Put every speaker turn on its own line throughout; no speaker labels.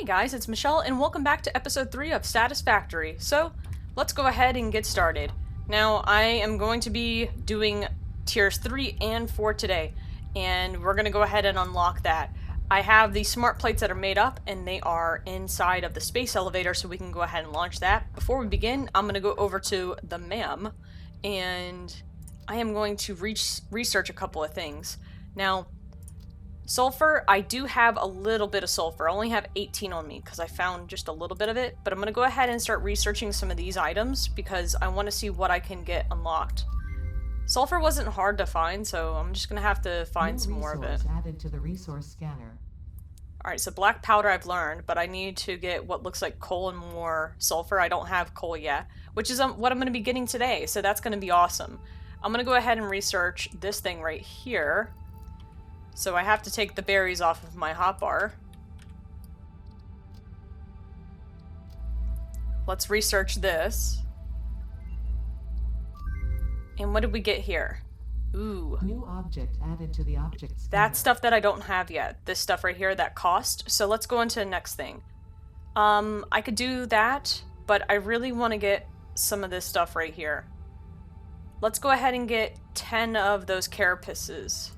guys, it's Michelle, and welcome back to episode 3 of Satisfactory. So, let's go ahead and get started. Now, I am going to be doing tiers 3 and 4 today, and we're going to go ahead and unlock that. I have the smart plates that are made up, and they are inside of the space elevator, so we can go ahead and launch that. Before we begin, I'm going to go over to the MAM, and I am going to research a couple of things. Now, sulfur, I do have a little bit of sulfur. I only have 18 on me because I found just a little bit of it, but I'm going to go ahead and start researching some of these items because I want to see what I can get unlocked. Sulfur wasn't hard to find, so I'm just going to have to find some more of it.
Added to the resource scanner.
Alright, so black powder I've learned, but I need to get what looks like coal and more sulfur. I don't have coal yet, which is what I'm going to be getting today, so that's going to be awesome. I'm going to go ahead and research this thing right here. So I have to take the berries off of my hotbar. Let's research this. And what did we get here? Ooh.
New object added to the object scanner.
That's stuff that I don't have yet. This stuff right here, that cost. So let's go into the next thing. I could do that, but I really want to get some of this stuff right here. Let's go ahead and get 10 of those carapaces.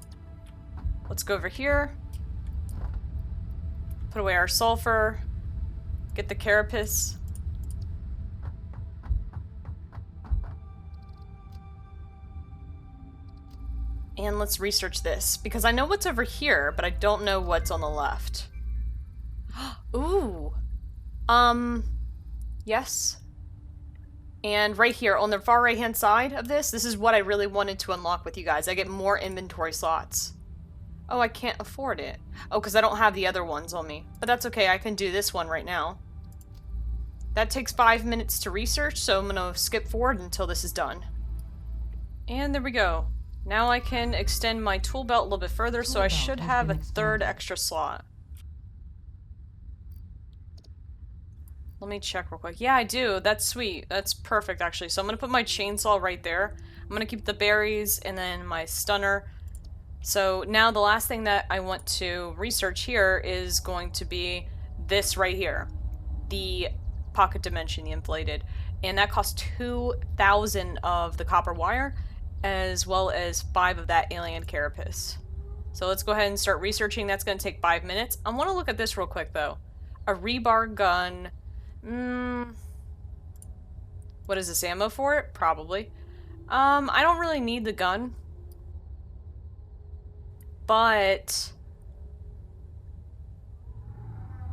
Let's go over here, put away our sulfur, get the carapace. And let's research this, because I know what's over here, but I don't know what's on the left. Ooh. Yes. And right here, on the far right-hand side of this is what I really wanted to unlock with you guys. I get more inventory slots. Oh, I can't afford it. Oh, because I don't have the other ones on me. But that's okay, I can do this one right now. That takes 5 minutes to research, so I'm going to skip forward until this is done. And there we go. Now I can extend my tool belt a little bit further, so I should have a third extra slot. Let me check real quick. Yeah, I do. That's sweet. That's perfect, actually. So I'm going to put my chainsaw right there. I'm going to keep the berries and then my stunner. So now the last thing that I want to research here is going to be this right here. The pocket dimension, the inflated. And that costs 2,000 of the copper wire, as well as 5 of that alien carapace. So let's go ahead and start researching. That's going to take 5 minutes. I want to look at this real quick, though. A rebar gun. What is this, ammo for it? Probably. I don't really need the gun. But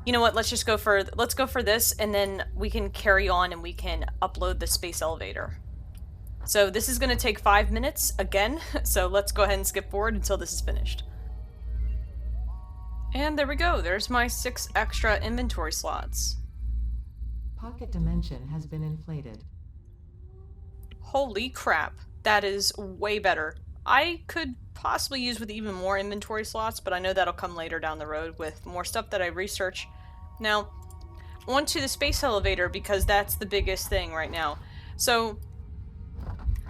you know what, let's go for this, and then we can carry on and we can upload the space elevator. So this is going to take 5 minutes again, so let's go ahead and skip forward until this is finished. And there we go, there's my 6 extra inventory slots.
Pocket dimension has been inflated.
Holy crap, that is way better. I could possibly use with even more inventory slots, but I know that'll come later down the road with more stuff that I research. Now, on to the space elevator, because that's the biggest thing right now. So,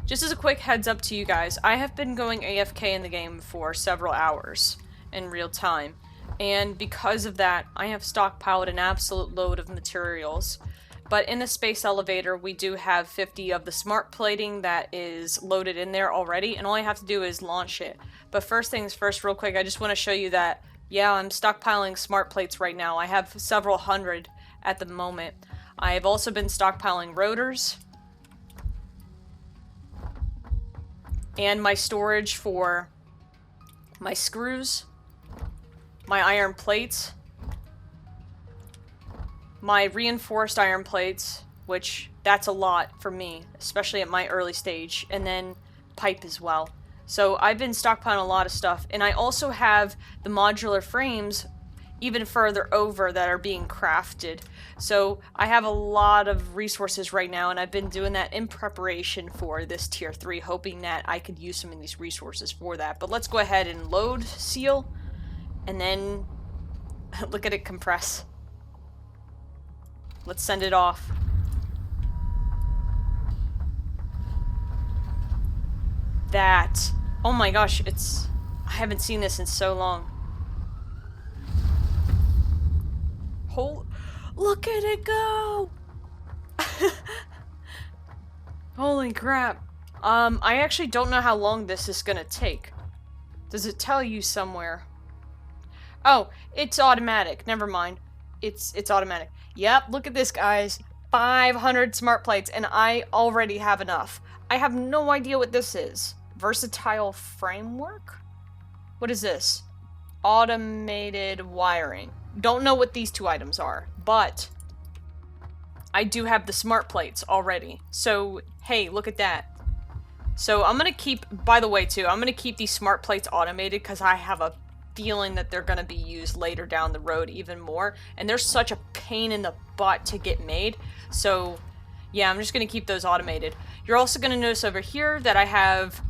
just as a quick heads up to you guys, I have been going AFK in the game for several hours in real time, and because of that, I have stockpiled an absolute load of materials. But in the space elevator, we do have 50 of the smart plating that is loaded in there already, and all I have to do is launch it. But first things first, real quick, I just want to show you that, yeah, I'm stockpiling smart plates right now. I have several hundred at the moment. I have also been stockpiling rotors. And my storage for my screws, my iron plates, my reinforced iron plates, which that's a lot for me, especially at my early stage, and then pipe as well. So I've been stockpiling a lot of stuff, and I also have the modular frames even further over that are being crafted. So I have a lot of resources right now, and I've been doing that in preparation for this tier 3, hoping that I could use some of these resources for that. But let's go ahead and load seal, and then look at it compress. Let's send it off. That. Oh my gosh, I haven't seen this in so long. Look at it go! Holy crap. I actually don't know how long this is gonna take. Does it tell you somewhere? Oh, it's automatic. Never mind. It's automatic. Yep, look at this, guys. 500 smart plates, and I already have enough. I have no idea what this is. Versatile framework? What is this? Automated wiring. Don't know what these two items are, but I do have the smart plates already. So, hey, look at that. So I'm gonna keep, by the way too, I'm gonna keep these smart plates automated because I have a feeling that they're gonna be used later down the road even more. And they're such a pain in the butt to get made. So yeah, I'm just gonna keep those automated. You're also gonna notice over here that I have,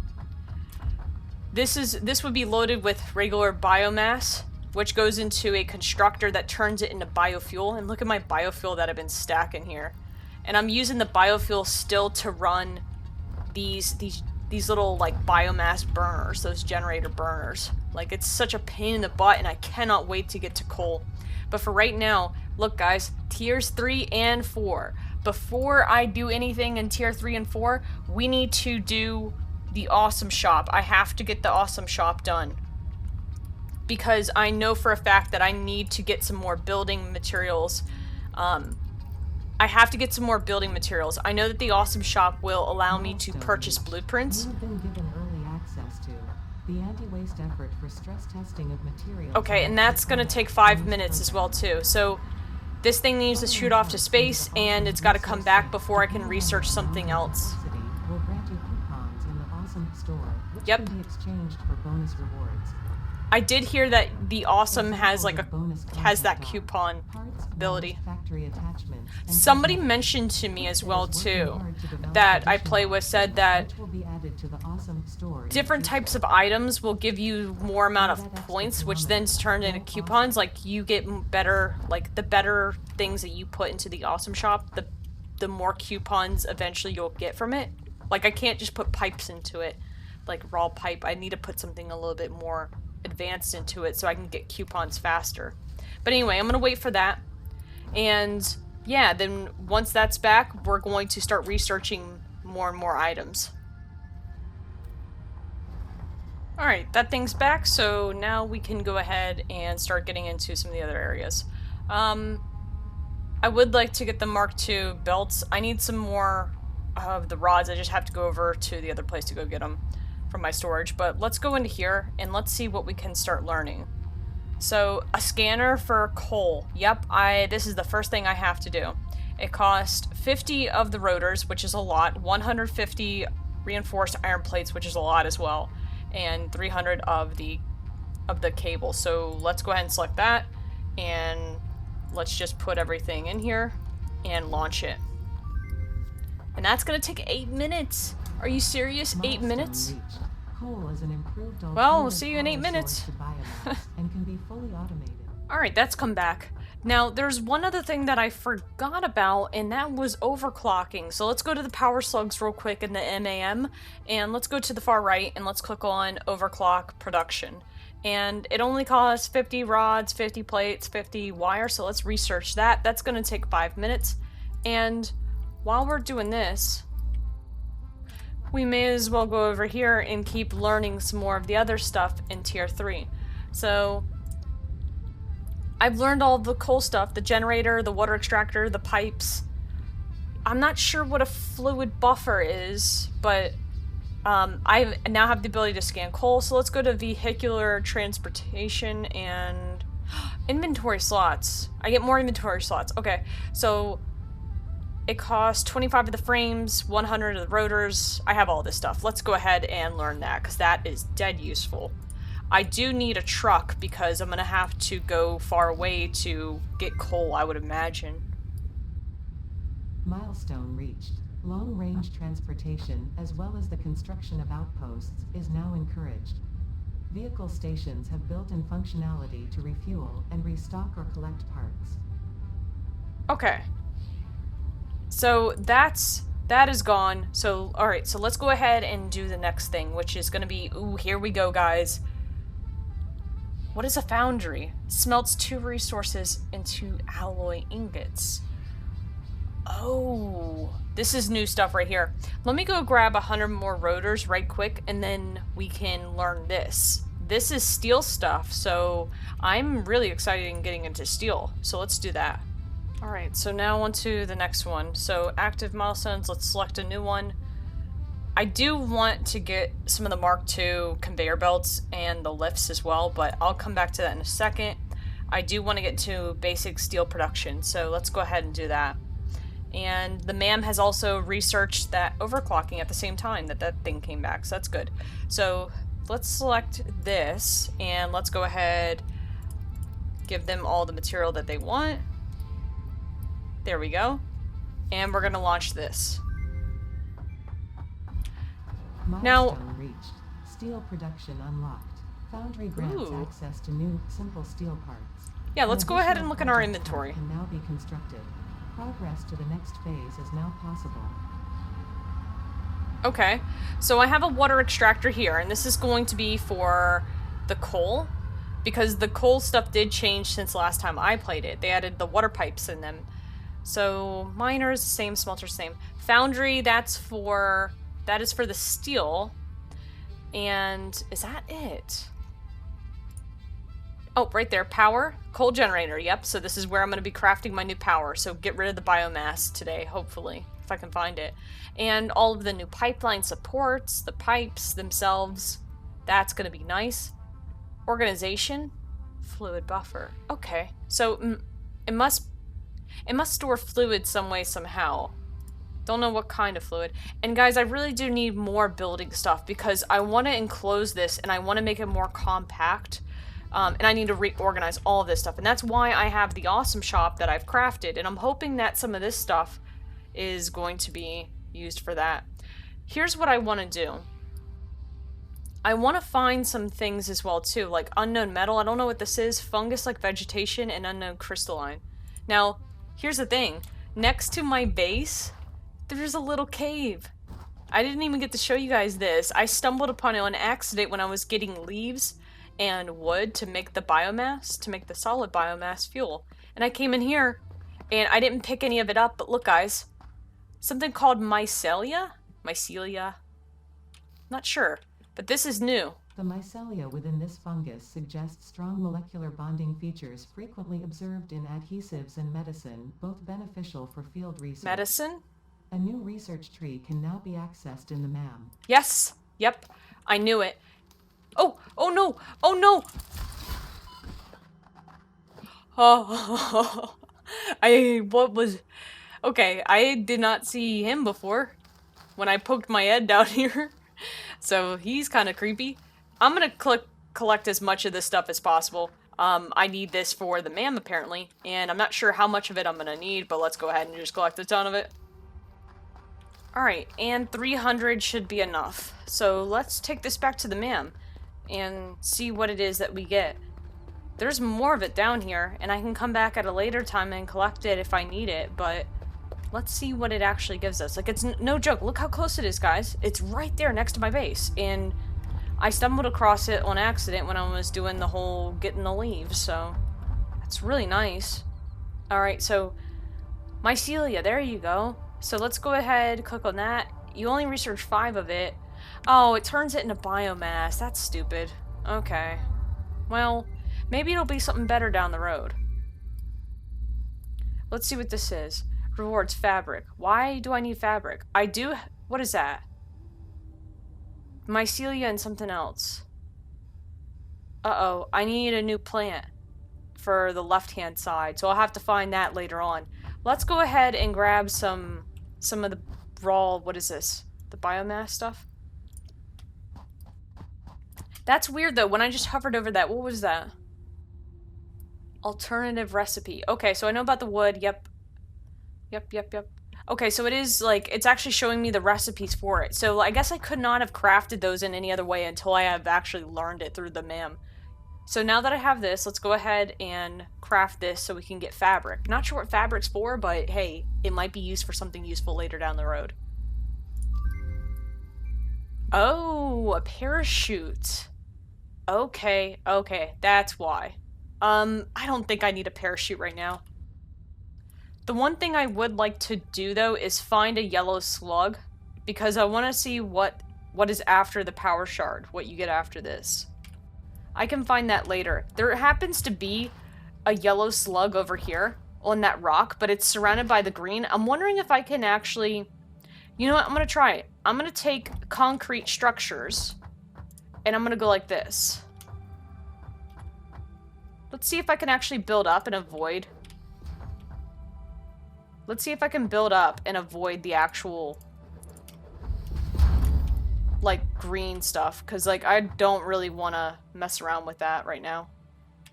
this would be loaded with regular biomass, which goes into a constructor that turns it into biofuel. And look at my biofuel that I've been stacking here. And I'm using the biofuel still to run these little like biomass burners, those generator burners. Like, it's such a pain in the butt, and I cannot wait to get to coal. But for right now, look guys, tiers 3 and 4. Before I do anything in tier 3 and 4, we need to do the awesome shop. I have to get the awesome shop done. Because I know for a fact that I need to get some more building materials. I have to get some more building materials. I know that the awesome shop will allow me to purchase blueprints.
You have been given early access to the anti-waste effort for stress testing of materials.
Okay, and that's gonna take 5 minutes as well too. So this thing needs to shoot off to space, and it's got to come back before I can research something else.
Will grant you coupons in the awesome store, which
Yep.
can be exchanged for bonus rewards.
I did hear that the awesome has like that coupon ability.
Factory attachments, and
Somebody mentioned to me as well too that I play with said that
which will be added to the awesome store in
different
the
types of items will give you more amount of points, which then is turned into coupons. Like, you get better, like the better things that you put into the awesome shop, the more coupons eventually you'll get from it. Like, I can't just put pipes into it, like raw pipe. I need to put something a little bit more advanced into it so I can get coupons faster. But anyway, I'm gonna wait for that. And yeah, then once that's back, we're going to start researching more and more items. Alright, that thing's back, so now we can go ahead and start getting into some of the other areas. I would like to get the Mark II belts. I need some more of the rods. I just have to go over to the other place to go get them from my storage. But let's go into here and let's see what we can start learning. So, a scanner for coal. Yep, this is the first thing I have to do. It costs 50 of the rotors, which is a lot, 150 reinforced iron plates, which is a lot as well, and 300 of the cable. So let's go ahead and select that, and let's just put everything in here and launch it. And that's gonna take 8 minutes. Are you serious? 8 minutes?
reached. Coal is an improved
Well, we'll see you in 8
alternative
minutes.
source to biomass and can be fully automated.
Alright, that's come back. Now, there's one other thing that I forgot about, and that was overclocking. So let's go to the power slugs real quick in the MAM, and let's go to the far right, and let's click on overclock production. And it only costs 50 rods, 50 plates, 50 wire, so let's research that. That's going to take 5 minutes. And while we're doing this, we may as well go over here and keep learning some more of the other stuff in tier 3. So I've learned all the coal stuff, the generator, the water extractor, the pipes. I'm not sure what a fluid buffer is, but I now have the ability to scan coal. So let's go to vehicular transportation and inventory slots. I get more inventory slots. Okay, so it costs 25 of the frames, 100 of the rotors. I have all this stuff. Let's go ahead and learn that, because that is dead useful. I do need a truck because I'm going to have to go far away to get coal, I would imagine.
Milestone reached. Long-range transportation, as well as the construction of outposts, is now encouraged. Vehicle stations have built-in functionality to refuel and restock or collect parts.
Okay. So that is gone. So, alright, so let's go ahead and do the next thing, which is going to be, ooh, here we go, guys. What is a foundry? Smelts 2 resources into alloy ingots. Oh, this is new stuff right here. Let me go grab 100 more rotors right quick, and then we can learn this. This is steel stuff, so I'm really excited in getting into steel. So let's do that. Alright, so now on to the next one. So active milestones, let's select a new one. I do want to get some of the Mark II conveyor belts and the lifts as well, but I'll come back to that in a second. I do want to get to basic steel production, so let's go ahead and do that. And the ma'am has also researched that overclocking at the same time that thing came back, so that's good. So let's select this, and let's go ahead, give them all the material that they want. There we go. And we're gonna launch this.
Milestone reached. Steel production unlocked. Foundry grants
Ooh.
access to new, simple steel parts.
Yeah, let's
An
go ahead
additional
and look in our
project
inventory.
part can now be constructed. Progress to the next phase is now possible.
Okay, so I have a water extractor here, and this is going to be for the coal, because the coal stuff did change since last time I played it. They added the water pipes in them. So miners, same, smelter, same. Foundry, that is for the steel. And is that it? Oh, right there, power, coal generator, yep. So this is where I'm going to be crafting my new power. So get rid of the biomass today, hopefully, if I can find it. And all of the new pipeline supports, the pipes themselves, that's going to be nice. Organization, fluid buffer, okay. So it must store fluid some way, somehow. Don't know what kind of fluid. And guys, I really do need more building stuff because I want to enclose this and I want to make it more compact. And I need to reorganize all of this stuff. And that's why I have the awesome shop that I've crafted. And I'm hoping that some of this stuff is going to be used for that. Here's what I want to do. I want to find some things as well too, like unknown metal. I don't know what this is. Fungus-like vegetation and unknown crystalline. Now, here's the thing. Next to my base, there's a little cave. I didn't even get to show you guys this. I stumbled upon it on accident when I was getting leaves and wood to make the biomass, to make the solid biomass fuel. And I came in here and I didn't pick any of it up, but look guys, something called Mycelia? Mycelia? Not sure, but this is new.
The mycelia within this fungus suggests strong molecular bonding features frequently observed in adhesives and medicine, both beneficial for field research.
Medicine?
A new research tree can now be accessed in the MAM.
Yes, yep, I knew it. Oh no, oh no! Oh, okay, I did not see him before when I poked my head down here. So he's kind of creepy. I'm gonna collect as much of this stuff as possible. I need this for the MAM apparently, and I'm not sure how much of it I'm gonna need, but let's go ahead and just collect a ton of it. Alright, and 300 should be enough. So let's take this back to the MAM and see what it is that we get. There's more of it down here, and I can come back at a later time and collect it if I need it, but let's see what it actually gives us. Like, it's no joke. Look how close it is, guys. It's right there next to my base, and I stumbled across it on accident when I was doing the whole getting the leaves, so that's really nice. Alright, so Mycelia, there you go. So let's go ahead, click on that. You only researched 5 of it. Oh, it turns it into biomass. That's stupid. Okay. Well, maybe it'll be something better down the road. Let's see what this is. Rewards fabric. Why do I need fabric? I do... What is that? Mycelia and something else. Uh-oh. I need a new plant for the left-hand side, so I'll have to find that later on. Let's go ahead and grab some of the raw... What is this? The biomass stuff? That's weird, though. When I just hovered over that, what was that? Alternative recipe. Okay, so I know about the wood. Yep. Yep. Okay, so it is, like, it's actually showing me the recipes for it. So I guess I could not have crafted those in any other way until I have actually learned it through the MAM. So now that I have this, let's go ahead and craft this so we can get fabric. Not sure what fabric's for, but hey, it might be used for something useful later down the road. Oh, a parachute. Okay, okay, that's why. I don't think I need a parachute right now. The one thing I would like to do, though, is find a yellow slug, because I want to see what is after the power shard, what you get after this. I can find that later. There happens to be a yellow slug over here on that rock, but it's surrounded by the green. I'm wondering if I can actually... You know what? I'm going to try it. I'm going to take concrete structures, and I'm going to go like this. Let's see if I can actually build up and avoid... Let's see if I can build up and avoid the actual, like, green stuff. Because, like, I don't really want to mess around with that right now.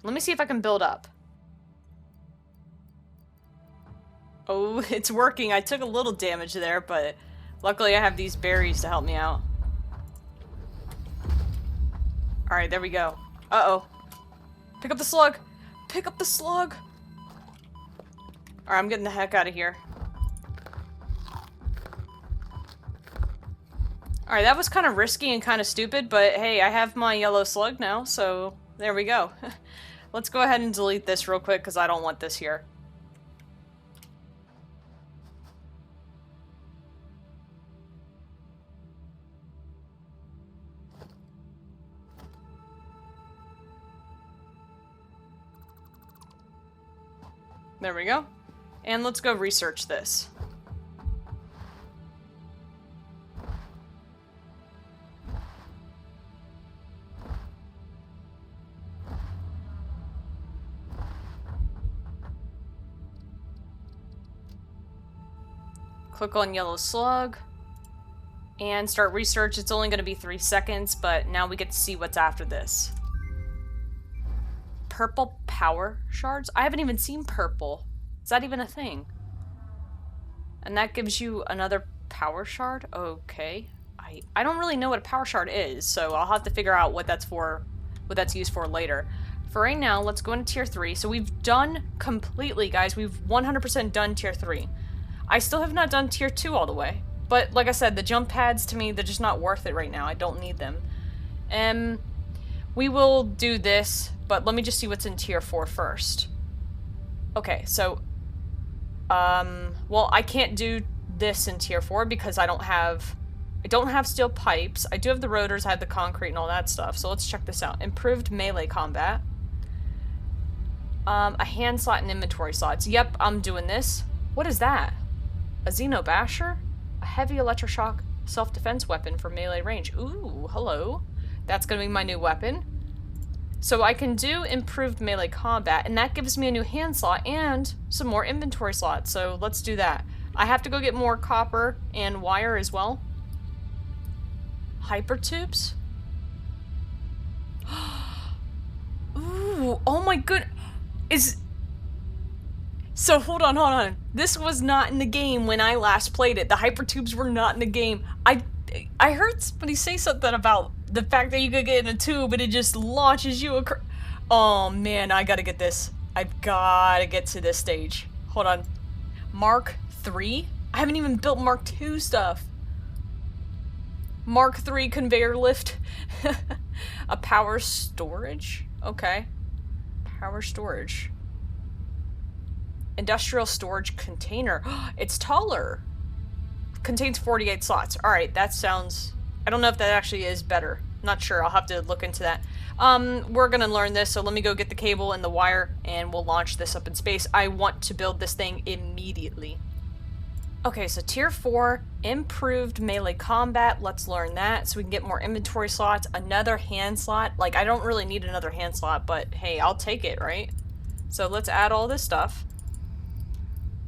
Let me see if I can build up. Oh, it's working. I took a little damage there, but luckily I have these berries to help me out. Alright, there we go. Uh-oh. Pick up the slug! Pick up the slug! Alright, I'm getting the heck out of here. Alright, that was kind of risky and kind of stupid, but hey, I have my yellow slug now, so there we go. Let's go ahead and delete this real quick, because I don't want this here. There we go. And let's go research this. Click on yellow slug. And start research. It's only going to be 3 seconds, but now we get to see what's after this. Purple power shards? I haven't even seen purple. Is that even a thing? And that gives you another power shard? Okay. I don't really know what a power shard is, so I'll have to figure out what that's for, what that's used for later. For right now, let's go into tier 3. So we've done completely, guys. We've 100% done tier 3. I still have not done tier 2 all the way. But like I said, the jump pads, to me, they're just not worth it right now. I don't need them. We will do this, but let me just see what's in tier 4 first. Okay, so... well, I can't do this in tier 4 because I don't have steel pipes. I do have the rotors, I have the concrete and all that stuff. So let's check this out. Improved melee combat. A hand slot and inventory slots. Yep, I'm doing this. What is that? A Xeno Basher? A heavy electroshock self-defense weapon for melee range. Ooh, hello. That's gonna be my new weapon. So I can do improved melee combat, and that gives me a new hand slot and some more inventory slots. So let's do that. I have to go get more copper and wire as well. Hypertubes? Ooh, oh my good. So hold on. This was not in the game when I last played it. The hypertubes were not in the game. I heard somebody say something about the fact that you could get in a tube and it just launches you across. Oh man, I gotta get this. I've gotta get to this stage. Hold on. Mark 3? I haven't even built Mark 2 stuff. Mark 3 conveyor lift. A power storage? Okay. Power storage. Industrial storage container. It's taller. Contains 48 slots. Alright, that sounds... I don't know if that actually is better. Not sure. I'll have to look into that. We're gonna learn this, so let me go get the cable and the wire, and we'll launch this up in space. I want to build this thing immediately. Okay, so tier 4, improved melee combat. Let's learn that so we can get more inventory slots. Another hand slot. Like, I don't really need another hand slot, but hey, I'll take it, right? So let's add all this stuff.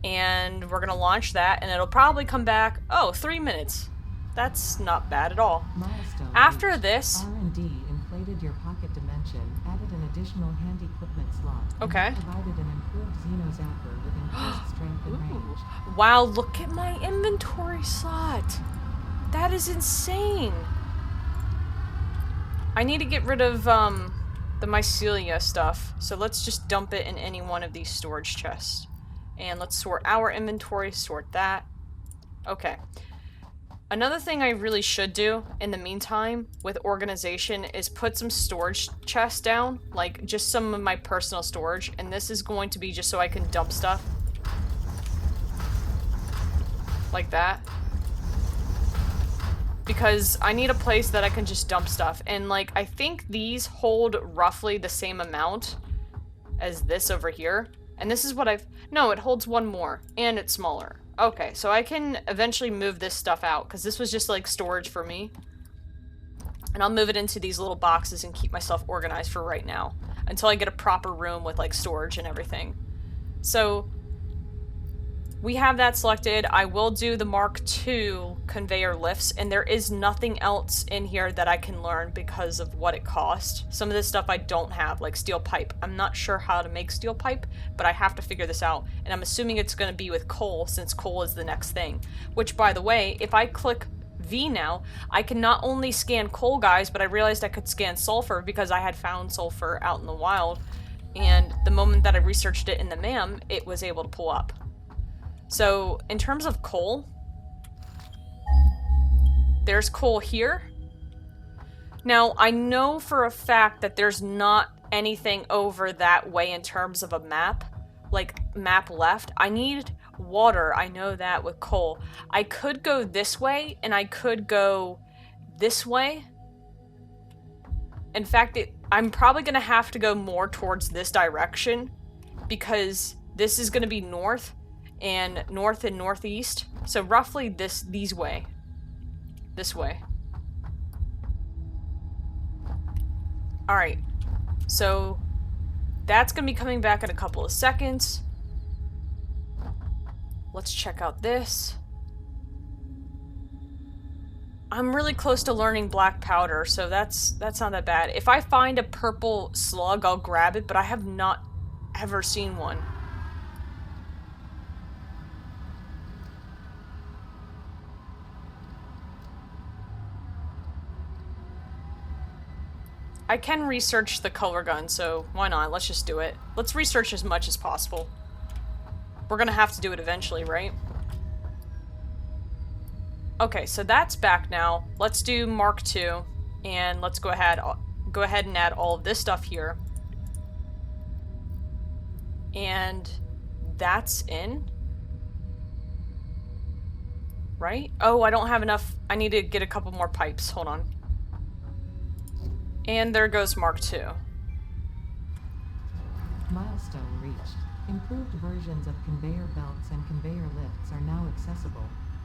And we're gonna launch that, and it'll probably come back... Oh, 3 minutes. That's not bad at all.
Milestone
After
reached.
this...
R&D inflated your pocket dimension, added an additional hand equipment slot,
Okay.
and provided an improved Xeno Zapper with increased strength and range.
Wow, look at my inventory slot. That is insane. I need to get rid of the Mycelia stuff, so let's just dump it in any one of these storage chests. And let's sort our inventory, sort that. Okay. Another thing I really should do in the meantime with organization is put some storage chests down, like just some of my personal storage, and this is going to be just so I can dump stuff. Like that. Because I need a place that I can just dump stuff, and like I think these hold roughly the same amount as this over here. And this is what no, it holds one more, and it's smaller. Okay, so I can eventually move this stuff out, because this was just like storage for me. And I'll move it into these little boxes and keep myself organized for right now, until I get a proper room with like storage and everything. So we have that selected. I will do the Mark II conveyor lifts, and there is nothing else in here that I can learn because of what it cost. Some of this stuff I don't have, like steel pipe. I'm not sure how to make steel pipe, but I have to figure this out. And I'm assuming it's going to be with coal, since coal is the next thing. Which, by the way, if I click V now, I can not only scan coal, guys, but I realized I could scan sulfur because I had found sulfur out in the wild. And the moment that I researched it in the MAM, it was able to pull up. So, in terms of coal, there's coal here. Now, I know for a fact that there's not anything over that way in terms of a map, like map left. I need water, I know that, with coal. I could go this way, and I could go this way. In fact, I'm probably going to have to go more towards this direction, because this is going to be north and northeast. So roughly these way. This way. Alright. So that's going to be coming back in a couple of seconds. Let's check out this. I'm really close to learning black powder, so that's not that bad. If I find a purple slug, I'll grab it, but I have not ever seen one. I can research the color gun, so why not? Let's just do it. Let's research as much as possible. We're gonna have to do it eventually, right? Okay, so that's back now. Let's do Mark II, and let's go ahead and add all of this stuff here. And that's in. Right? Oh, I don't have enough. I need to get a couple more pipes. Hold on. And there goes Mark II.
Milestone reached. Improved versions of conveyor belts and conveyor lifts are now accessible.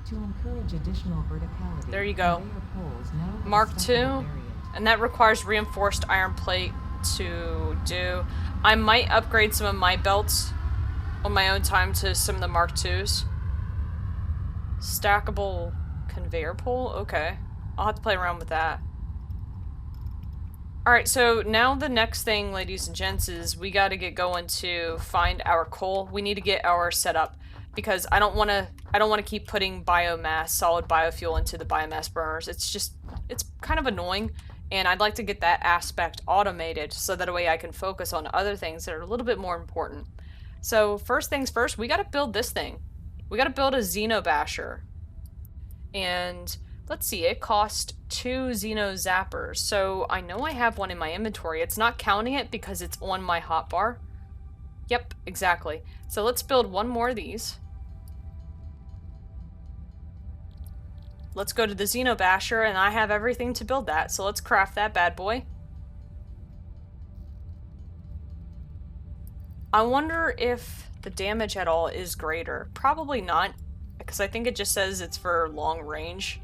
To encourage additional verticality,
there you go.
Poles now
Mark II, and that requires reinforced iron plate to do. I might upgrade some of my belts on my own time to some of the Mark IIs. Stackable conveyor pole? Okay. I'll have to play around with that. Alright, so now the next thing, ladies and gents, is we gotta get going to find our coal. We need to get our setup, because I don't wanna keep putting biomass, solid biofuel into the biomass burners. It's kind of annoying, and I'd like to get that aspect automated so that way I can focus on other things that are a little bit more important. So first things first, we gotta build this thing. We gotta build a Xenobasher. And let's see, it cost 2 Xeno Zappers. So I know I have one in my inventory. It's not counting it because it's on my hotbar. Yep, exactly. So let's build one more of these. Let's go to the Xenobasher, and I have everything to build that. So let's craft that bad boy. I wonder if the damage at all is greater. Probably not, because I think it just says it's for long range.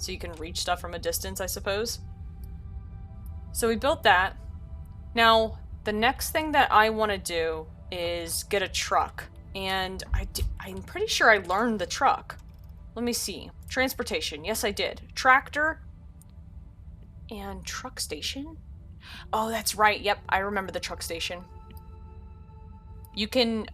So you can reach stuff from a distance, I suppose. So we built that. Now, the next thing that I want to do is get a truck. And I'm pretty sure I learned the truck. Let me see. Transportation. Yes, I did. Tractor. And truck station? Oh, that's right. Yep, I remember the truck station.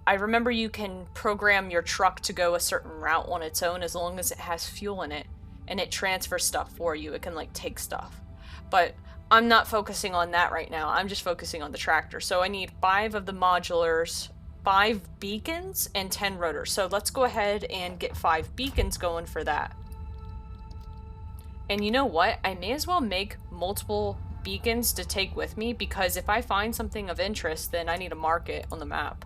I remember you can program your truck to go a certain route on its own as long as it has fuel in it. And it transfers stuff for you. It can, like, take stuff. But I'm not focusing on that right now. I'm just focusing on the tractor. So I need 5 of the modulars, 5 beacons, and 10 rotors. So let's go ahead and get 5 beacons going for that. And you know what? I may as well make multiple beacons to take with me, because if I find something of interest, then I need to mark it on the map.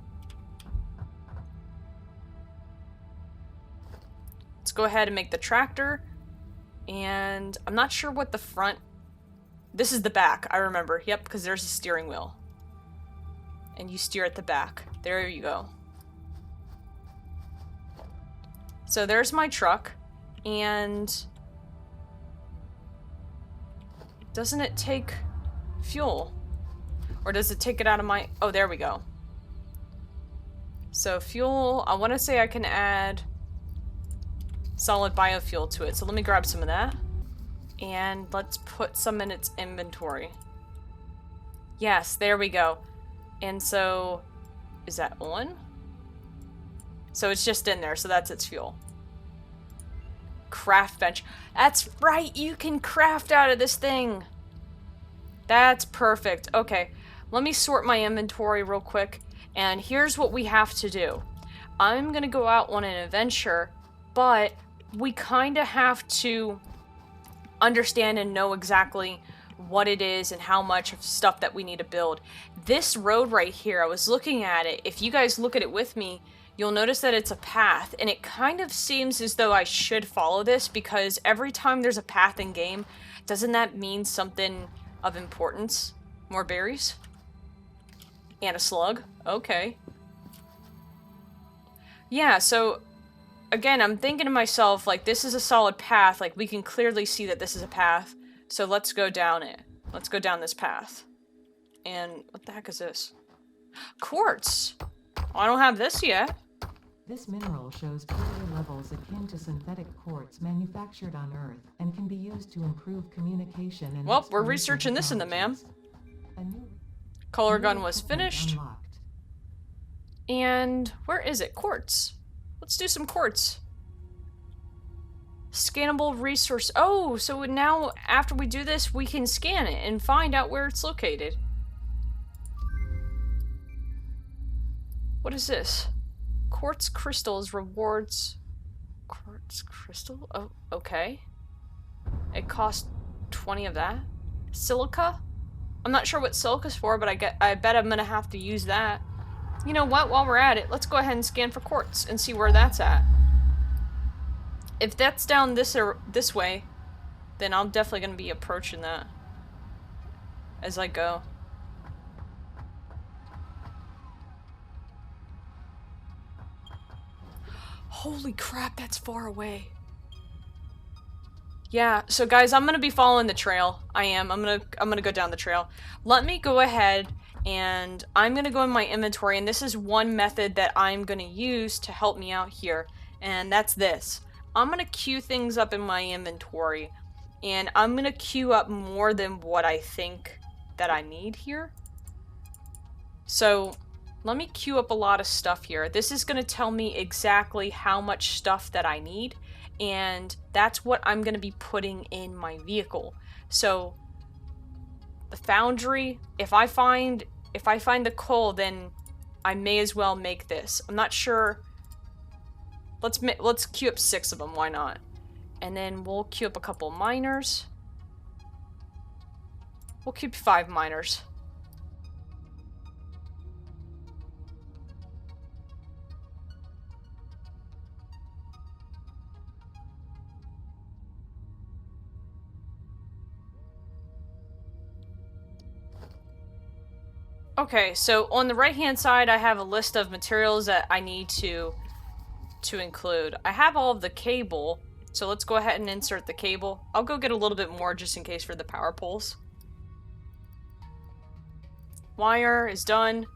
Let's go ahead and make the tractor. And I'm not sure what the front... This is the back, I remember. Yep, because there's a steering wheel. And you steer at the back. There you go. So there's my truck. And... doesn't it take fuel? Or does it take it out of my... Oh, there we go. So fuel, I want to say I can add solid biofuel to it. So let me grab some of that. And let's put some in its inventory. Yes, there we go. And so, is that on? So it's just in there, so that's its fuel. Craft bench. That's right, you can craft out of this thing. That's perfect. Okay, let me sort my inventory real quick. And here's what we have to do. I'm gonna go out on an adventure, but we kind of have to understand and know exactly what it is and how much of stuff that we need to build. This road right here, I was looking at it. If you guys look at it with me, you'll notice that it's a path, and it kind of seems as though I should follow this, because every time there's a path in game, doesn't that mean something of importance? More berries? And a slug? Okay. Yeah, so again, I'm thinking to myself, like, this is a solid path. Like, we can clearly see that this is a path. So let's go down it. Let's go down this path. And what the heck is this? Quartz! Oh, I don't have this yet.
This mineral shows purity levels akin to synthetic quartz manufactured on Earth and can be used to improve communication and...
Well, we're researching this in the ma'am. Color gun was finished.
Unlocked.
And where is it? Quartz. Let's do some quartz. Scannable resource. Oh, so now after we do this, we can scan it and find out where it's located. What is this? Quartz crystals rewards. Quartz crystal? Oh, okay. It costs 20 of that. Silica? I'm not sure what silica's for, but I bet I'm gonna have to use that. You know what? While we're at it, let's go ahead and scan for quartz and see where that's at. If that's down this way, then I'm definitely gonna be approaching that as I go. Holy crap, that's far away. Yeah, so guys, I'm gonna be following the trail. I am. I'm gonna go down the trail. Let me go ahead and I'm gonna go in my inventory, and this is one method that I'm gonna use to help me out here, and that's this. I'm gonna queue things up in my inventory, and I'm gonna queue up more than what I think that I need here. So let me queue up a lot of stuff here. This is gonna tell me exactly how much stuff that I need, and that's what I'm gonna be putting in my vehicle. So the foundry, if I find the coal, then I may as well make this. I'm not sure. Let's queue up 6 of them, why not? And then we'll queue up a couple miners. We'll keep 5 miners. Okay, so on the right-hand side, I have a list of materials that I need to include. I have all of the cable, so let's go ahead and insert the cable. I'll go get a little bit more just in case for the power poles. Wire is done.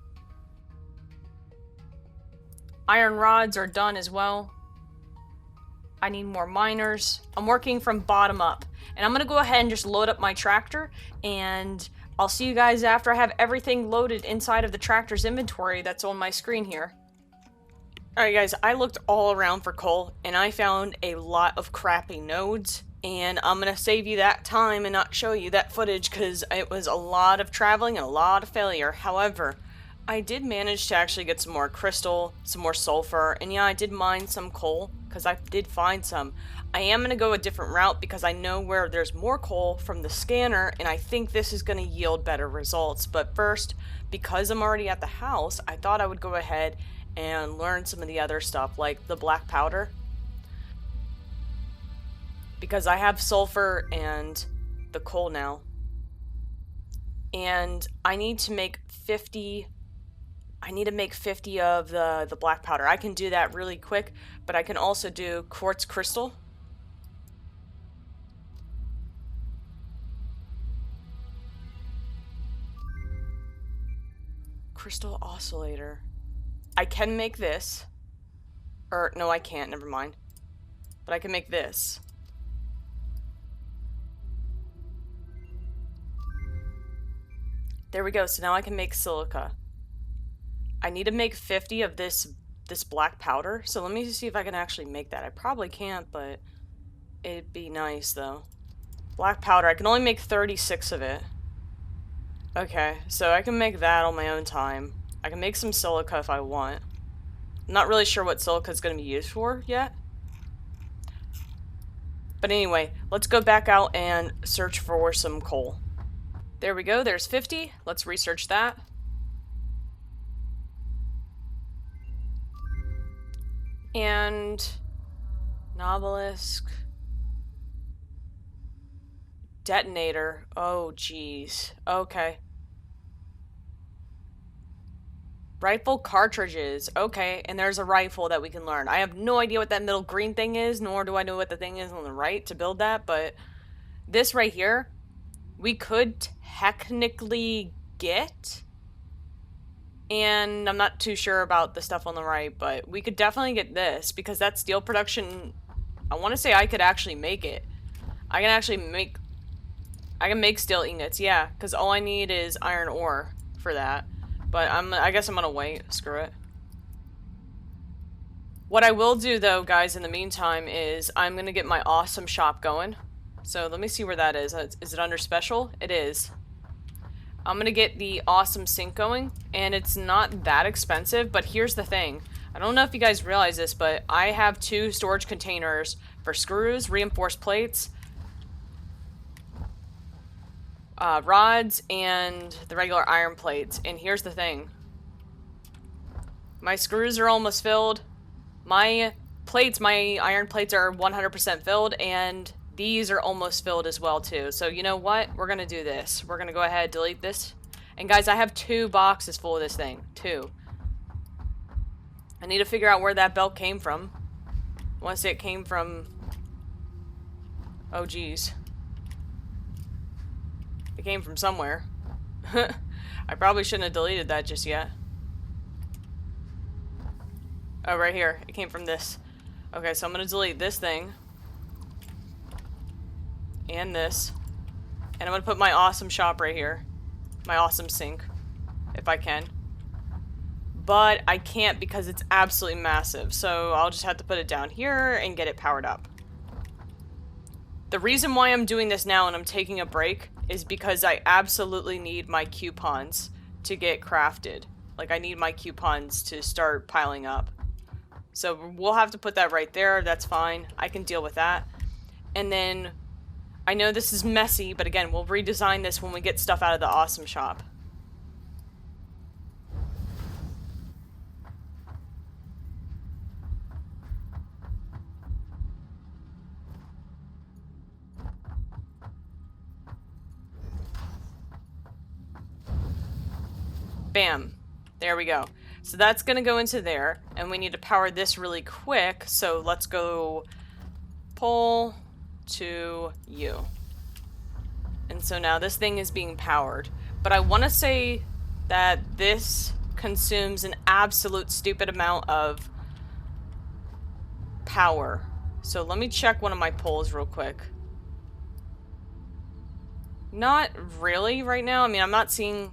Iron rods are done as well. I need more miners. I'm working from bottom up. And I'm gonna go ahead and just load up my tractor, and I'll see you guys after I have everything loaded inside of the tractor's inventory that's on my screen here. Alright guys, I looked all around for coal, and I found a lot of crappy nodes, and I'm gonna save you that time and not show you that footage because it was a lot of traveling and a lot of failure. However, I did manage to actually get some more crystal, some more sulfur, and yeah, I did mine some coal because I did find some. I am going to go a different route because I know where there's more coal from the scanner, and I think this is going to yield better results. But first, because I'm already at the house, I thought I would go ahead and learn some of the other stuff, like the black powder. Because I have sulfur and the coal now. And I need to make 50... I need to make 50 of the black powder. I can do that really quick, but I can also do quartz crystal. Crystal oscillator. I can make this. Or, no, I can't. Never mind. But I can make this. There we go. So now I can make silica. I need to make 50 of this black powder. So let me see if I can actually make that. I probably can't, but it'd be nice, though. Black powder. I can only make 36 of it. Okay, so I can make that on my own time. I can make some silica if I want. I'm not really sure what silica is going to be used for yet. But anyway, let's go back out and search for some coal. There we go, there's 50. Let's research that. And... Novelisk... Detonator. Oh, jeez. Okay. Rifle cartridges. Okay, and there's a rifle that we can learn. I have no idea what that middle green thing is, nor do I know what the thing is on the right to build that, but this right here, we could technically get, and I'm not too sure about the stuff on the right, but we could definitely get this, because that steel production, I want to say I could actually make it. I can make steel ingots, yeah, because all I need is iron ore for that. But I guess I'm gonna wait. Screw it. What I will do, though, guys, in the meantime, is I'm gonna get my awesome shop going. So let me see where that is. Is it under special? It is. I'm gonna get the awesome sink going, and it's not that expensive, but here's the thing. I don't know if you guys realize this, but I have 2 storage containers for screws, reinforced plates, rods, and the regular iron plates. And here's the thing. My screws are almost filled. My iron plates are 100% filled, and these are almost filled as well too. So you know what? We're gonna do this. We're gonna go ahead and delete this. And guys, I have 2 boxes full of this thing. 2. I need to figure out where that belt came from. I want to say it came from... Oh, geez. It came from somewhere. I probably shouldn't have deleted that just yet. Oh, right here. It came from this. Okay, so I'm gonna delete this thing. And this. And I'm gonna put my awesome shop right here. My awesome sink. If I can. But I can't because it's absolutely massive. So I'll just have to put it down here and get it powered up. The reason why I'm doing this now and I'm taking a break is because I absolutely need my coupons to get crafted. Like, I need my coupons to start piling up. So we'll have to put that right there. That's fine. I can deal with that. And then, I know this is messy, but again, we'll redesign this when we get stuff out of the awesome shop. Bam. There we go. So that's going to go into there, and we need to power this really quick, so let's go pull to you. And so now this thing is being powered. But I want to say that this consumes an absolute stupid amount of power. So let me check one of my poles real quick. Not really right now. I mean, I'm not seeing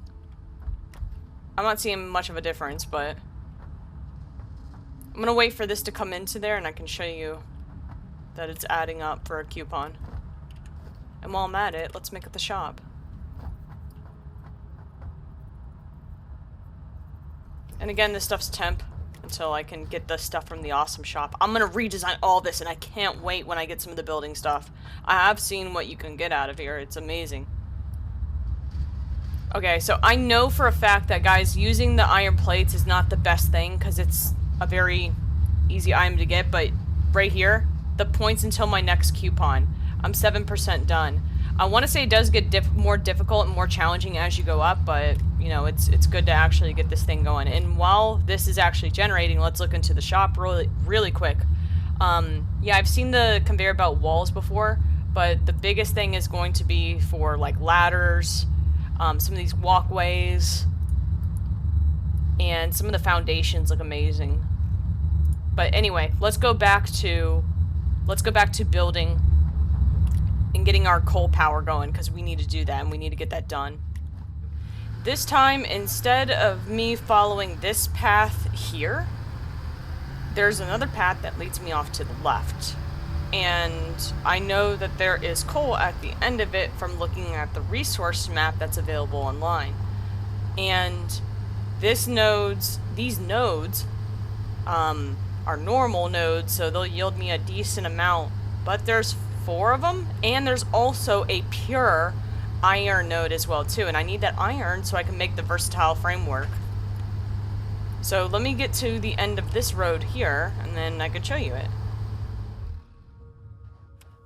much of a difference, but I'm gonna wait for this to come into there and I can show you that it's adding up for a coupon. And while I'm at it, let's make it the shop. And again, this stuff's temp until I can get the stuff from the awesome shop. I'm gonna redesign all this, and I can't wait when I get some of the building stuff. I have seen what you can get out of here. It's amazing. Okay, so I know for a fact that, guys, using the iron plates is not the best thing because it's a very easy item to get, but right here, the points until my next coupon. I'm 7% done. I want to say it does get more difficult and more challenging as you go up, but, you know, it's good to actually get this thing going. And while this is actually generating, let's look into the shop really quick. Yeah, I've seen the conveyor belt walls before, but the biggest thing is going to be for, like, ladders, some of these walkways, and some of the foundations look amazing. But anyway, let's go back to building and getting our coal power going, because we need to do that, and we need to get that done. This time, instead of me following this path here, there's another path that leads me off to the left. And I know that there is coal at the end of it from looking at the resource map that's available online. And these nodes are normal nodes, so they'll yield me a decent amount. But there's 4 of them, and there's also a pure iron node as well too. And I need that iron so I can make the versatile framework. So let me get to the end of this road here, and then I could show you it.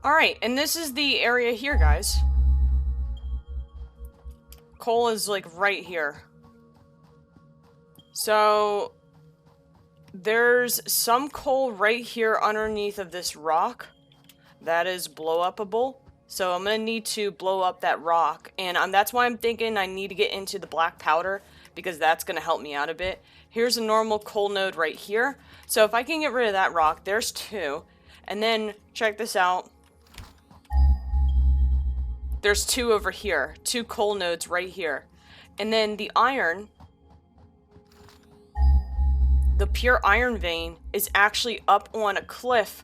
Alright, and this is the area here, guys. Coal is, like, right here. So, there's some coal right here underneath of this rock that is blow-upable. So I'm gonna need to blow up that rock, and that's why I'm thinking I need to get into the black powder, because that's gonna help me out a bit. Here's a normal coal node right here. So if I can get rid of that rock, there's 2. And then, check this out. There's 2 over here. 2 coal nodes right here. And then the iron, the pure iron vein, is actually up on a cliff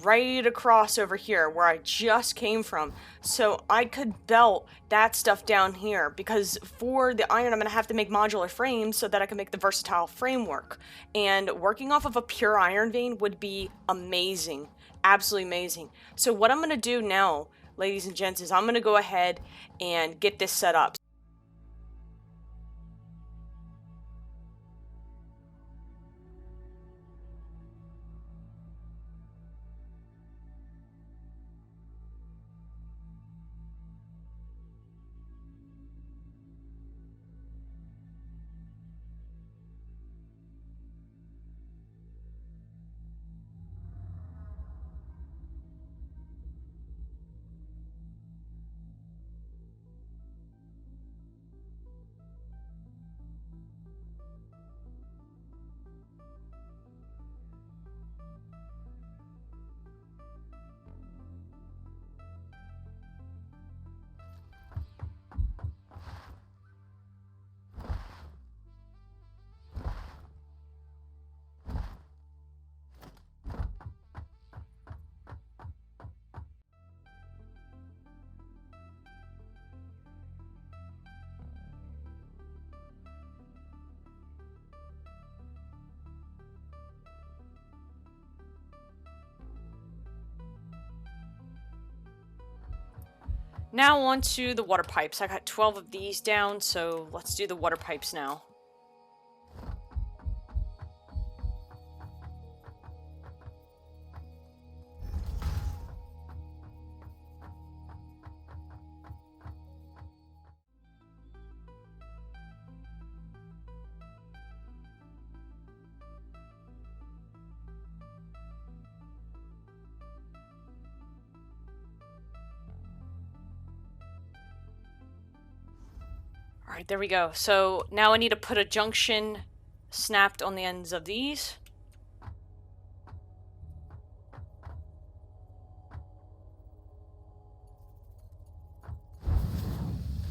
right across over here where I just came from. So I could belt that stuff down here, because for the iron I'm going to have to make modular frames so that I can make the versatile framework. And working off of a pure iron vein would be amazing. Absolutely amazing. So what I'm going to do now, ladies and gents, is I'm going to go ahead and get this set up. Now on to the water pipes. I got 12 of these down, so let's do the water pipes now. Alright, there we go. So now I need to put a junction snapped on the ends of these.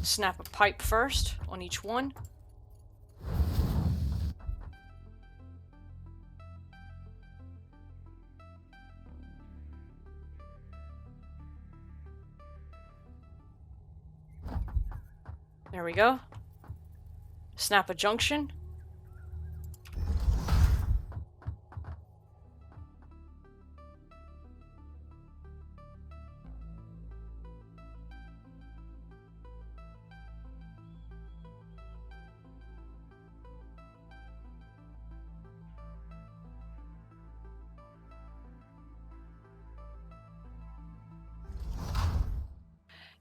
Snap a pipe first on each one. There we go. Snap a junction.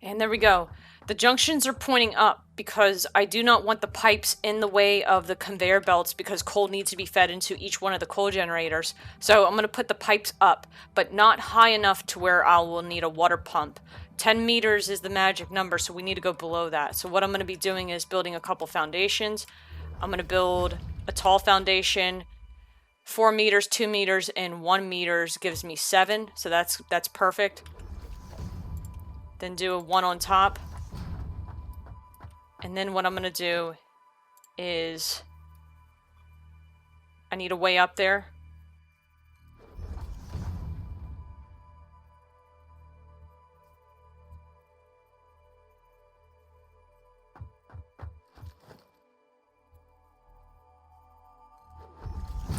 And there we go. The junctions are pointing up because I do not want the pipes in the way of the conveyor belts because coal needs to be fed into each one of the coal generators. So I'm going to put the pipes up, but not high enough to where I will need a water pump. 10 meters is the magic number, so we need to go below that. So what I'm going to be doing is building a couple foundations. I'm going to build a tall foundation. 4 meters, 2 meters, and 1 meters gives me 7, so that's perfect. Then do a 1 on top. And then what I'm going to do is I need a way up there.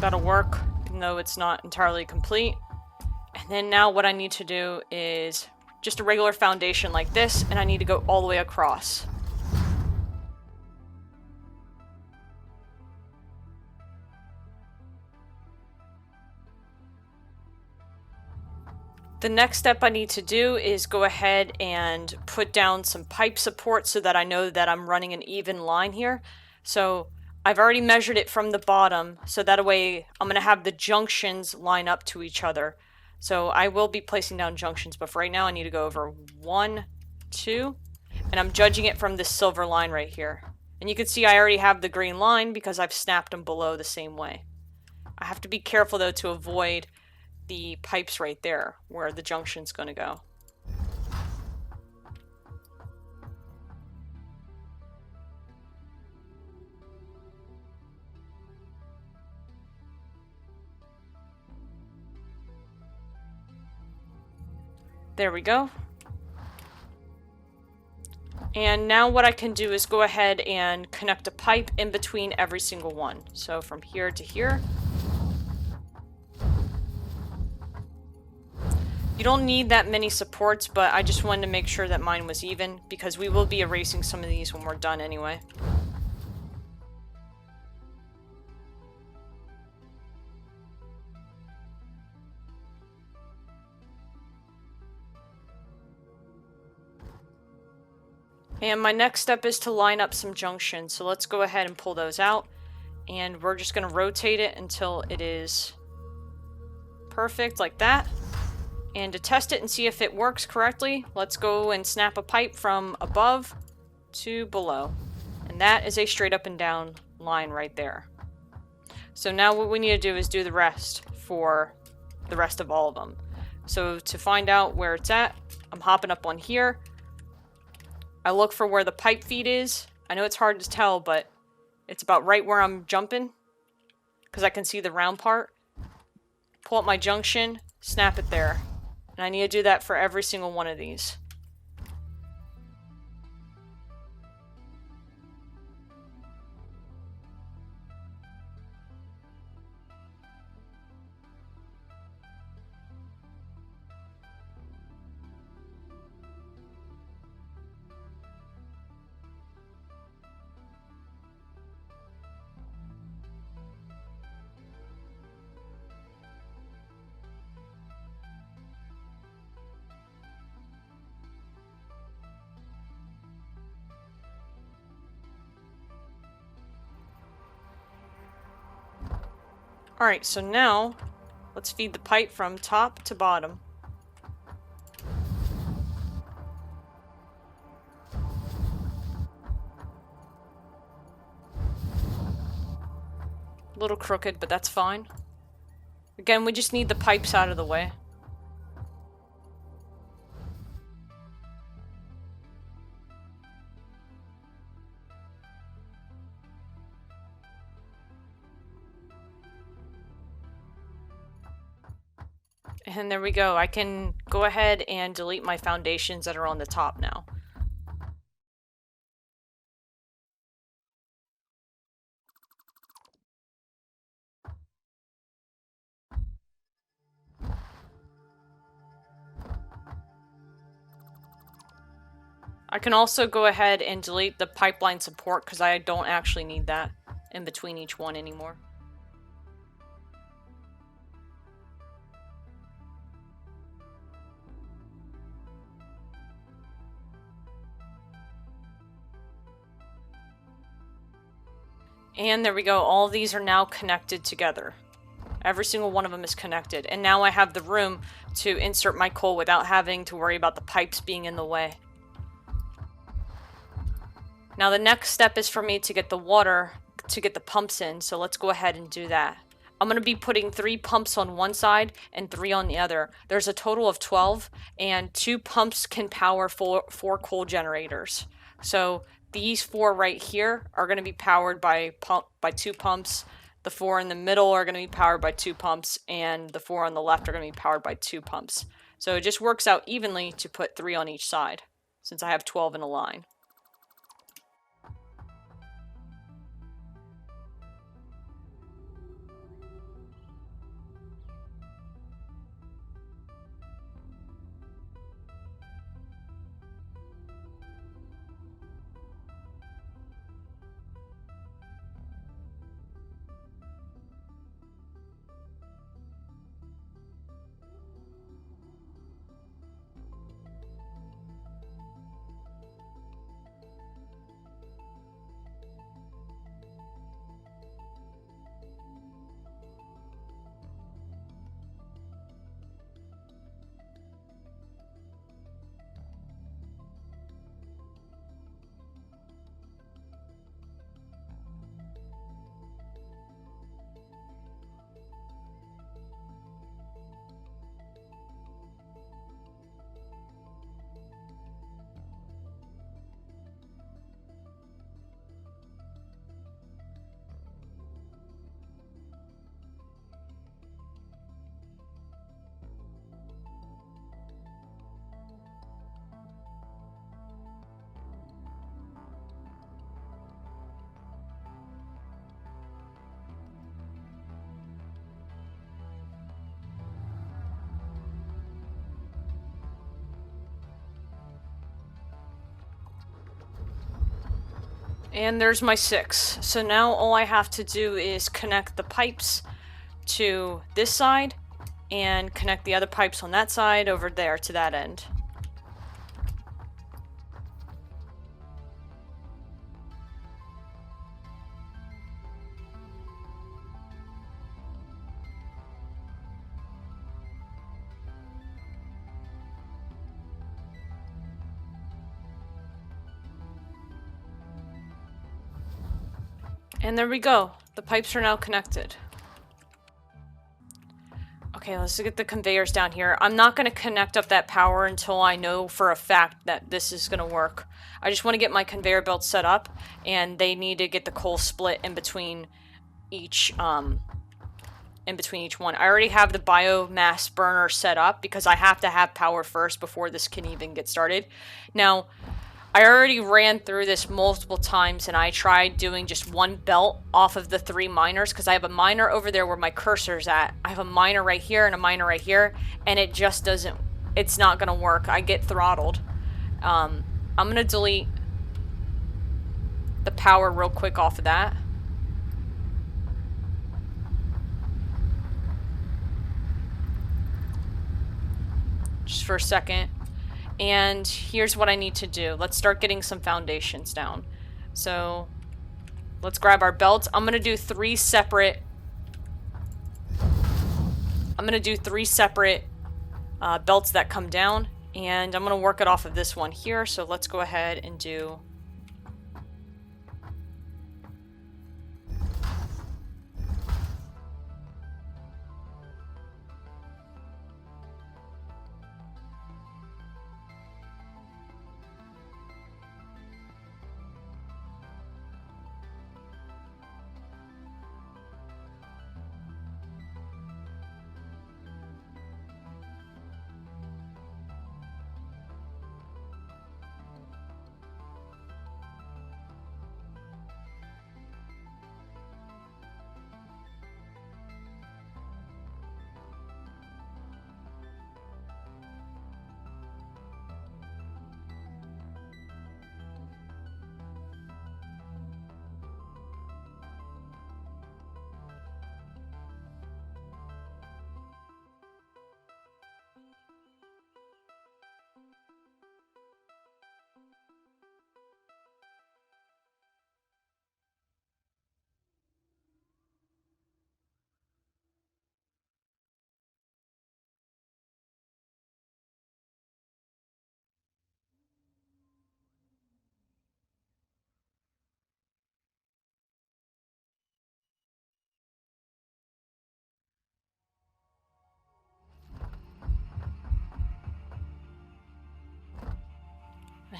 That'll work, even though it's not entirely complete. And then now what I need to do is just a regular foundation like this, and I need to go all the way across. The next step I need to do is go ahead and put down some pipe support so that I know that I'm running an even line here. So I've already measured it from the bottom, so that way I'm going to have the junctions line up to each other. So I will be placing down junctions, but for right now I need to go over 1, 2, and I'm judging it from this silver line right here. And you can see I already have the green line because I've snapped them below the same way. I have to be careful though to avoid the pipes right there where the junction's going to go. There we go. And now what I can do is go ahead and connect a pipe in between every single one. So from here to here. You don't need that many supports, but I just wanted to make sure that mine was even, because we will be erasing some of these when we're done anyway. And my next step is to line up some junctions, so let's go ahead and pull those out. And we're just going to rotate it until it is perfect, like that. And to test it and see if it works correctly, let's go and snap a pipe from above to below. And that is a straight up and down line right there. So now what we need to do is do the rest for the rest of all of them. So to find out where it's at, I'm hopping up on here. I look for where the pipe feed is. I know it's hard to tell, but it's about right where I'm jumping, because I can see the round part. Pull up my junction, snap it there. And I need to do that for every single one of these. Alright, so now let's feed the pipe from top to bottom. A little crooked, but that's fine. Again, we just need the pipes out of the way. And there we go. I can go ahead and delete my foundations that are on the top now. I can also go ahead and delete the pipeline support because I don't actually need that in between each one anymore. And there we go. All of these are now connected together. Every single one of them is connected. And now I have the room to insert my coal without having to worry about the pipes being in the way. Now the next step is for me to get the water, to get the pumps in. So let's go ahead and do that. I'm going to be putting 3 pumps on one side and 3 on the other. There's a total of 12, and 2 pumps can power 4 coal generators. So these 4 right here are going to be powered by 2 pumps. The 4 in the middle are going to be powered by 2 pumps, and the 4 on the left are going to be powered by 2 pumps. So it just works out evenly to put 3 on each side, since I have 12 in a line. And there's my 6. So now all I have to do is connect the pipes to this side and connect the other pipes on that side over there to that end. And there we go. The pipes are now connected. Okay, let's get the conveyors down here. I'm not going to connect up that power until I know for a fact that this is going to work. I just want to get my conveyor belt set up, and they need to get the coal split in between each one. I already have the biomass burner set up because I have to have power first before this can even get started. Now, I already ran through this multiple times, and I tried doing just one belt off of the 3 miners because I have a miner over there where my cursor's at. I have a miner right here and a miner right here, and it just doesn't, it's not gonna work. I get throttled. I'm gonna delete the power real quick off of that. Just for a second. And here's what I need to do. Let's start getting some foundations down. So let's grab our belts. I'm gonna do 3 separate belts that come down, and I'm gonna work it off of this one here. So let's go ahead and do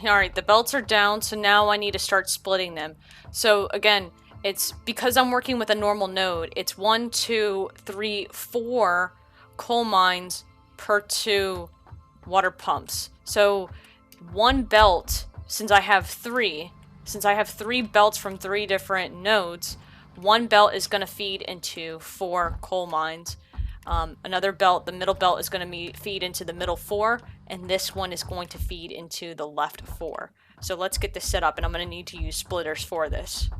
Alright, the belts are down, so now I need to start splitting them. So again, it's because I'm working with a normal node, it's 1, 2, 3, 4 coal mines per 2 water pumps. So one belt, since I have 3 belts from 3 different nodes, one belt is going to feed into 4 coal mines. Another belt, the middle belt, is going to feed into the middle 4, and this one is going to feed into the left 4. So let's get this set up, and I'm going to need to use splitters for this.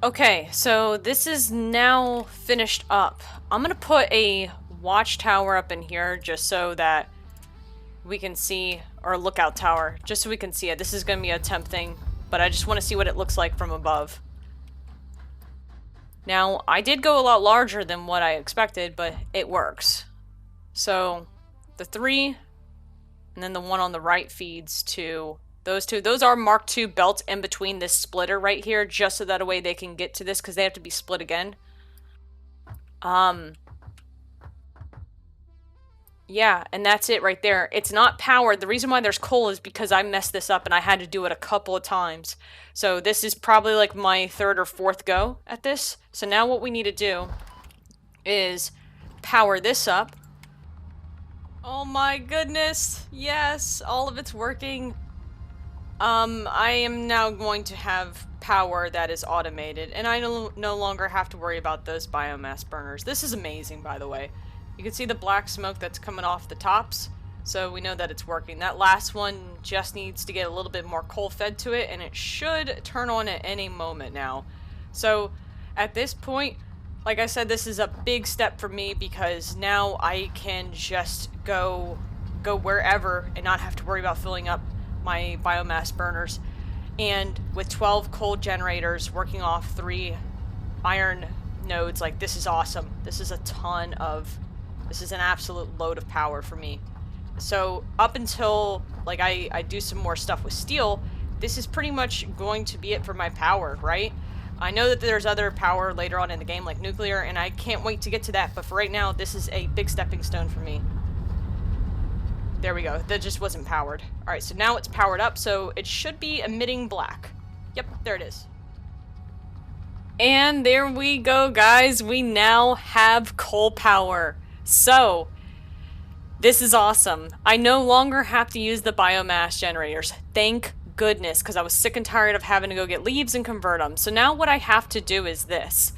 Okay, so this is now finished up. I'm gonna put a watchtower up in here just so that we can see, or a lookout tower, just so we can see it. This is gonna be a temp thing, but I just want to see what it looks like from above. Now, I did go a lot larger than what I expected, but it works. So, the 3, and then the one on the right feeds to those 2. Those are Mark II belts in between this splitter right here, just so that a way they can get to this, because they have to be split again. Yeah, and that's it right there. It's not powered. The reason why there's coal is because I messed this up and I had to do it a couple of times. So this is probably like my 3rd or 4th go at this. So now what we need to do is power this up. Oh my goodness. Yes, all of it's working. I am now going to have power that is automated, and I no longer have to worry about those biomass burners. This is amazing, by the way. You can see the black smoke that's coming off the tops, so we know that it's working. That last one just needs to get a little bit more coal fed to it, and it should turn on at any moment now. So, at this point, like I said, this is a big step for me because now I can just go wherever and not have to worry about filling up my biomass burners. And with 12 coal generators working off 3 iron nodes, like, this is awesome. This is an absolute load of power for me. So up until like I do some more stuff with steel, this is pretty much going to be it for my power, right? I know that there's other power later on in the game, like nuclear, and I can't wait to get to that, but for right now, this is a big stepping stone for me. There we go. That just wasn't powered. Alright, so now it's powered up, so it should be emitting black. Yep, there it is. And there we go, guys. We now have coal power. So, this is awesome. I no longer have to use the biomass generators. Thank goodness, because I was sick and tired of having to go get leaves and convert them. So now what I have to do is this.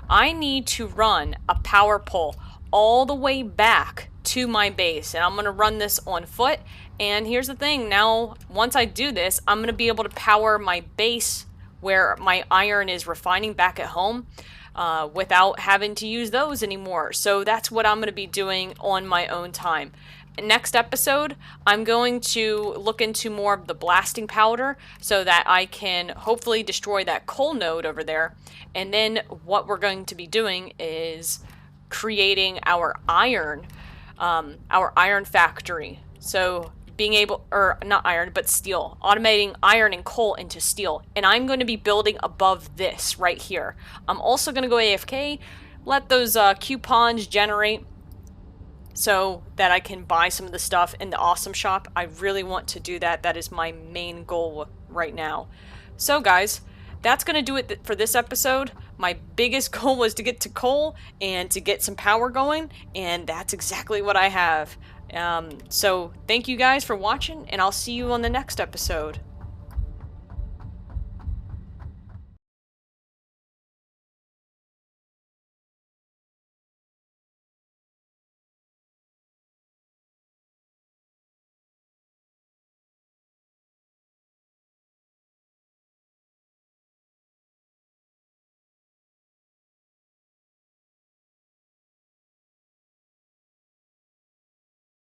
I need to run a power pole all the way back to my base, and I'm going to run this on foot. And here's the thing, now once I do this, I'm going to be able to power my base where my iron is refining back at home without having to use those anymore. So that's what I'm going to be doing on my own time. Next episode, I'm going to look into more of the blasting powder so that I can hopefully destroy that coal node over there. And then what we're going to be doing is creating our iron factory. So being able, or not iron, but steel, automating iron and coal into steel. And I'm going to be building above this right here. I'm also going to go AFK, let those coupons generate so that I can buy some of the stuff in the awesome shop. I really want to do that. That is my main goal right now. So guys, that's going to do it for this episode. My biggest goal was to get to coal and to get some power going, and that's exactly what I have. So thank you guys for watching, and I'll see you on the next episode.